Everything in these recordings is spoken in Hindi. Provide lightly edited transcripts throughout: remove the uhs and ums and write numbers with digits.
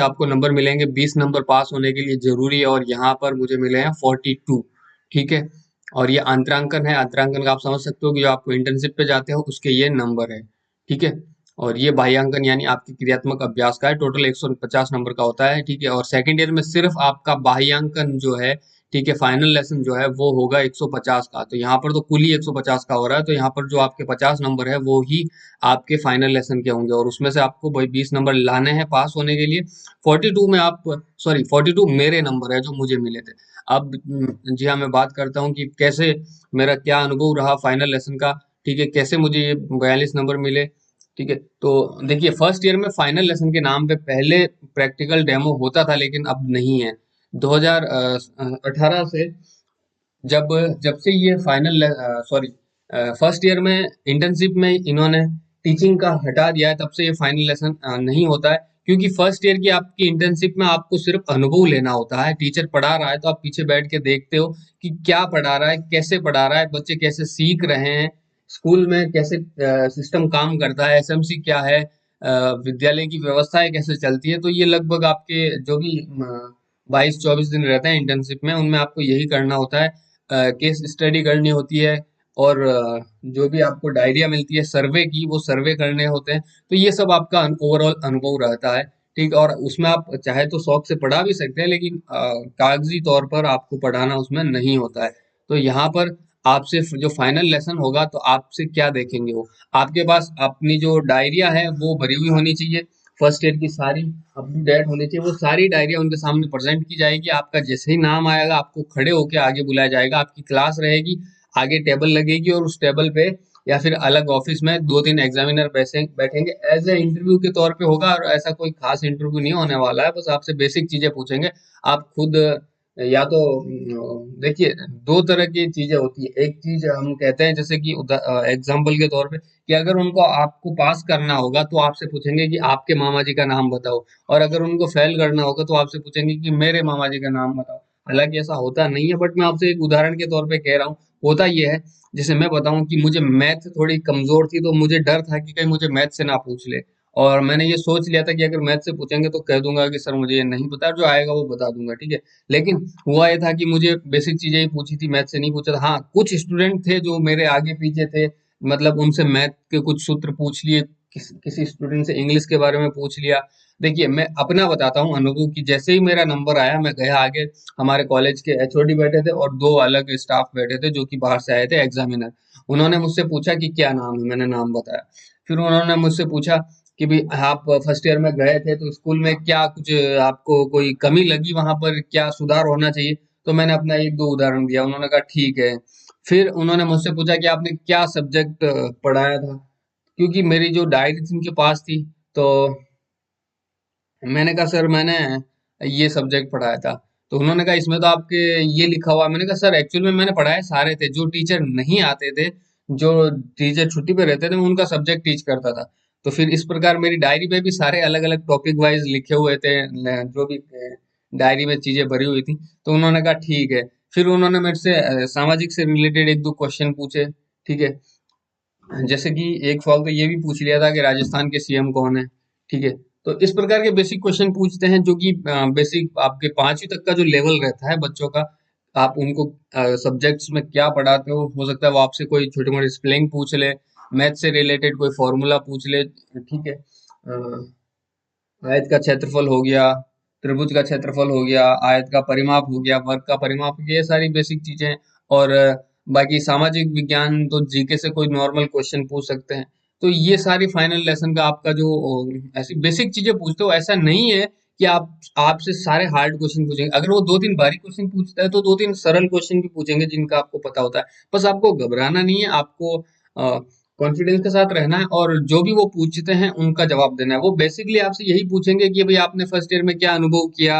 आपको नंबर मिलेंगे 20 नंबर पास होने के लिए जरूरी है, और यहाँ पर मुझे मिले हैं 42। ठीक है। और ये अंतरांकन है, अंतरांकन का आप समझ सकते हो कि जो आपको इंटर्नशिप पे जाते हो उसके ये नंबर है। ठीक है। और ये बाह्यांकन यानी आपके क्रियात्मक अभ्यास का है, टोटल 150 नंबर का होता है। ठीक है। और सेकेंड ईयर में सिर्फ आपका बाह्यांकन जो है, ठीक है, फाइनल लेसन जो है वो होगा 150 का। तो यहाँ पर तो कुल ही 150 का हो रहा है, तो यहाँ पर जो आपके 50 नंबर है वो ही आपके फाइनल लेसन के होंगे, और उसमें से आपको वही 20 नंबर लाने हैं पास होने के लिए। 42 में आप, सॉरी 42 मेरे नंबर है जो मुझे मिले थे। अब जी हाँ, मैं बात करता हूँ कि कैसे मेरा क्या अनुभव रहा फाइनल लेसन का। ठीक है, कैसे मुझे ये 42 नंबर मिले। ठीक है। तो देखिए, फर्स्ट ईयर में फाइनल लेसन के नाम पे पहले प्रैक्टिकल डेमो होता था, लेकिन अब नहीं है। 2018 से जब जब से ये फाइनल, सॉरी, फर्स्ट ईयर में इंटर्नशिप में इन्होंने टीचिंग का हटा दिया है, तब से ये फाइनल लेसन नहीं होता है। क्योंकि फर्स्ट ईयर की आपकी इंटर्नशिप में आपको सिर्फ अनुभव लेना होता है। टीचर पढ़ा रहा है तो आप पीछे बैठ के देखते हो कि क्या पढ़ा रहा है, कैसे पढ़ा रहा है, बच्चे कैसे सीख रहे हैं, स्कूल में कैसे सिस्टम काम करता है, एसएमसी क्या है, विद्यालय की व्यवस्थाएं कैसे चलती है। तो ये लगभग आपके जो भी 22-24 दिन रहते हैं इंटर्नशिप में, उनमें आपको यही करना होता है। केस स्टडी करनी होती है, और जो भी आपको डायरिया मिलती है सर्वे की, वो सर्वे करने होते हैं। तो ये सब आपका ओवरऑल अनुभव रहता है। ठीक। और उसमें आप चाहे तो शौक से पढ़ा भी सकते हैं, लेकिन कागजी तौर पर आपको पढ़ाना उसमें नहीं होता है। तो यहाँ पर आपसे जो फाइनल लेसन होगा तो आपसे क्या देखेंगे, वो आपके पास अपनी जो डायरिया है वो भरी हुई होनी चाहिए, फर्स्ट ईयर की सारी अप टू डेट होनी चाहिए। वो सारी डायरिया उनके सामने प्रेजेंट की जाएगी। आपका जैसे ही नाम आएगा आपको खड़े होके आगे बुलाया जाएगा, आपकी क्लास रहेगी, आगे टेबल लगेगी, और उस टेबल पे या फिर अलग ऑफिस में 2-3 एग्जामिनर बैठेंगे। एज ए इंटरव्यू के तौर पे होगा, और ऐसा कोई खास इंटरव्यू नहीं होने वाला है, बस आपसे बेसिक चीजें पूछेंगे। आप खुद या तो देखिए, दो तरह की चीजें होती है। एक चीज हम कहते हैं, जैसे कि एग्जाम्पल के तौर पे, कि अगर उनको आपको पास करना होगा तो आपसे पूछेंगे कि आपके मामा जी का नाम बताओ, और अगर उनको फेल करना होगा तो आपसे पूछेंगे कि मेरे मामा जी का नाम बताओ। हालांकि ऐसा होता नहीं है, बट मैं आपसे एक उदाहरण के तौर पे कह रहा हूँ। होता ये है, जैसे मैं बताऊं कि मुझे मैथ थोड़ी कमजोर थी, तो मुझे डर था कि कहीं मुझे मैथ से ना पूछ ले, और मैंने ये सोच लिया था कि अगर मैथ से पूछेंगे तो कह दूंगा कि सर मुझे ये नहीं पता, जो आएगा वो बता दूंगा। ठीक है। लेकिन हुआ ये था कि मुझे बेसिक चीजें ही पूछी थी, मैथ से नहीं पूछा था। हाँ, कुछ स्टूडेंट थे जो मेरे आगे पीछे थे, मतलब उनसे मैथ के कुछ सूत्र पूछ लिए, किसी स्टूडेंट से इंग्लिश के बारे में पूछ लिया। देखिए, मैं अपना बताता हूँ अनुभव की, जैसे ही मेरा नंबर आया मैं गया आगे, हमारे कॉलेज के एचओडी बैठे थे और दो अलग स्टाफ बैठे थे जो कि बाहर से आए थे एग्जामिनर। उन्होंने मुझसे पूछा कि क्या नाम है, मैंने नाम बताया। फिर उन्होंने मुझसे पूछा कि भाई आप फर्स्ट ईयर में गए थे तो स्कूल में क्या कुछ आपको कोई कमी लगी, वहां पर क्या सुधार होना चाहिए। तो मैंने अपना एक दो उदाहरण दिया, उन्होंने कहा ठीक है। फिर उन्होंने मुझसे पूछा कि आपने क्या सब्जेक्ट पढ़ाया था, क्योंकि मेरी जो डायरी थी उनके पास थी। तो मैंने कहा सर मैंने ये सब्जेक्ट पढ़ाया था। तो उन्होंने कहा इसमें तो आपके ये लिखा हुआ है। मैंने कहा सर एक्चुअल में मैंने पढ़ाए सारे थे, जो टीचर नहीं आते थे, जो टीचर छुट्टी पे रहते थे, मैं उनका सब्जेक्ट टीच करता था। तो फिर इस प्रकार मेरी डायरी पे भी सारे अलग अलग टॉपिक वाइज लिखे हुए थे, जो भी डायरी में चीजें भरी हुई थी। तो उन्होंने कहा ठीक है। फिर उन्होंने मेरे से सामाजिक से रिलेटेड एक दो क्वेश्चन पूछे। ठीक है। जैसे कि एक सवाल तो ये भी पूछ लिया था कि राजस्थान के सीएम कौन है। ठीक है। तो इस प्रकार के बेसिक क्वेश्चन पूछते हैं, जो कि बेसिक आपके 5वीं तक का जो लेवल रहता है बच्चों का, आप उनको सब्जेक्ट्स में क्या पढ़ाते हो सकता है वो आपसे कोई छोटी मोटी स्पेलिंग पूछ ले, मैथ से रिलेटेड कोई फॉर्मूला पूछ ले। ठीक है। आयत का क्षेत्रफल हो गया, त्रिभुज का क्षेत्रफल हो गया, आयत का परिमाप हो गया, वर्ग का परिमाप हो गया, ये सारी बेसिक चीजें हैं। और बाकी सामाजिक विज्ञान तो जीके से कोई नॉर्मल क्वेश्चन पूछ सकते हैं। तो ये सारी फाइनल लेसन का आपका जो ऐसी बेसिक चीजें पूछते हो, ऐसा नहीं है कि आप आपसे सारे हार्ड क्वेश्चन पूछेंगे। अगर वो 2-3 भारी क्वेश्चन पूछता है तो 2-3 सरल क्वेश्चन भी पूछेंगे जिनका आपको पता होता है। बस आपको घबराना नहीं है, आपको कॉन्फिडेंस के साथ रहना है, और जो भी वो पूछते हैं उनका जवाब देना है। वो बेसिकली आपसे यही पूछेंगे कि भाई आपने फर्स्ट ईयर में क्या अनुभव किया,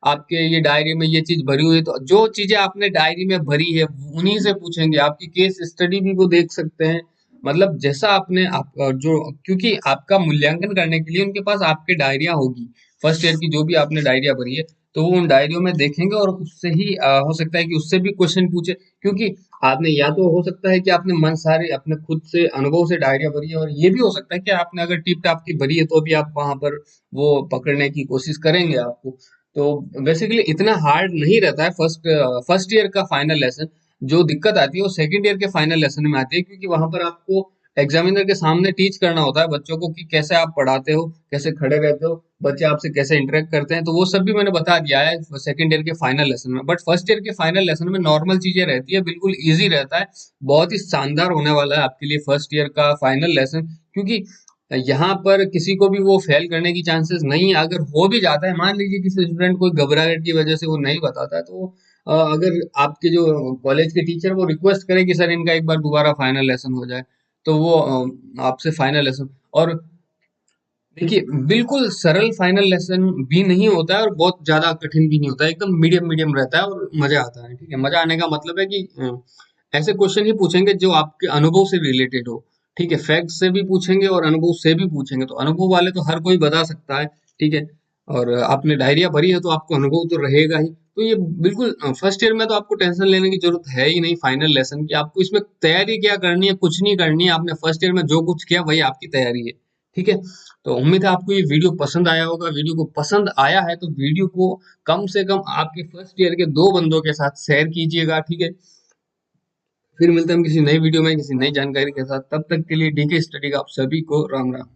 आपके ये डायरी में ये चीज भरी हुई है, तो जो चीजें आपने डायरी में भरी है उन्हीं से पूछेंगे। आपकी केस स्टडी भी वो देख सकते हैं, मतलब जैसा आपने जो, क्योंकि आपका मूल्यांकन करने के लिए उनके पास आपके डायरिया होगी, फर्स्ट ईयर की जो भी आपने डायरिया भरी है। तो वो उन डायरियों में देखेंगे और उससे ही हो सकता है कि उससे भी क्वेश्चन पूछे, क्योंकि आपने या तो हो सकता है कि आपने मन सारे अपने खुद से अनुभव से डायरिया भरी है, और ये भी हो सकता है कि आपने अगर टिप टाप की भरी है तो भी आप वहां पर वो पकड़ने की कोशिश करेंगे आपको। तो बेसिकली इतना हार्ड नहीं रहता है फर्स्ट ईयर का फाइनल लेसन। जो दिक्कत आती है वो सेकंड ईयर के फाइनल लेसन में आती है, क्योंकि वहां पर आपको एग्जामिनर के सामने टीच करना होता है बच्चों को कि कैसे आप पढ़ाते हो, कैसे खड़े रहते हो, बच्चे आपसे कैसे इंटरेक्ट करते हैं। तो वो सब भी मैंने बता दिया है सेकंड ईयर के फाइनल लेसन में। बट फर्स्ट ईयर के फाइनल लेसन में नॉर्मल चीजें रहती है, बिल्कुल इजी रहता है। बहुत ही शानदार होने वाला है आपके लिए फर्स्ट ईयर का फाइनल लेसन, क्योंकि यहाँ पर किसी को भी वो फेल करने की चांसेस नहीं है। अगर हो भी जाता है, मान लीजिए किसी स्टूडेंट को घबराहट की वजह से वो नहीं बताता है, तो अगर आपके जो कॉलेज के टीचर वो रिक्वेस्ट करें कि सर इनका एक बार दोबारा फाइनल लेसन हो जाए, तो वो आपसे फाइनल लेसन। और देखिए, बिल्कुल सरल फाइनल लेसन भी नहीं होता है और बहुत ज्यादा कठिन भी नहीं होता है, एकदम मीडियम मीडियम रहता है और मजा आता है। ठीक है, मजा आने का मतलब है कि ऐसे क्वेश्चन ही पूछेंगे जो आपके अनुभव से रिलेटेड हो। ठीक है, फैक्ट से भी पूछेंगे और अनुभव से भी पूछेंगे, तो अनुभव वाले तो हर कोई बता सकता है। ठीक है, और आपने डायरिया भरी है तो आपको अनुभव तो रहेगा ही। तो ये बिल्कुल फर्स्ट ईयर में तो आपको टेंशन लेने की जरूरत है ही नहीं फाइनल लेसन की। आपको इसमें तैयारी क्या करनी है, कुछ नहीं करनी है। आपने फर्स्ट ईयर में जो कुछ किया वही आपकी तैयारी है। ठीक है, तो उम्मीद है आपको ये वीडियो पसंद आया होगा। वीडियो को पसंद आया है तो वीडियो को कम से कम आपके फर्स्ट ईयर के 2 बंदों के साथ शेयर कीजिएगा। ठीक है, फिर मिलते हैं हम किसी नई वीडियो में किसी नई जानकारी के साथ। तब तक के लिए डीके स्टडी का आप सभी को राम राम।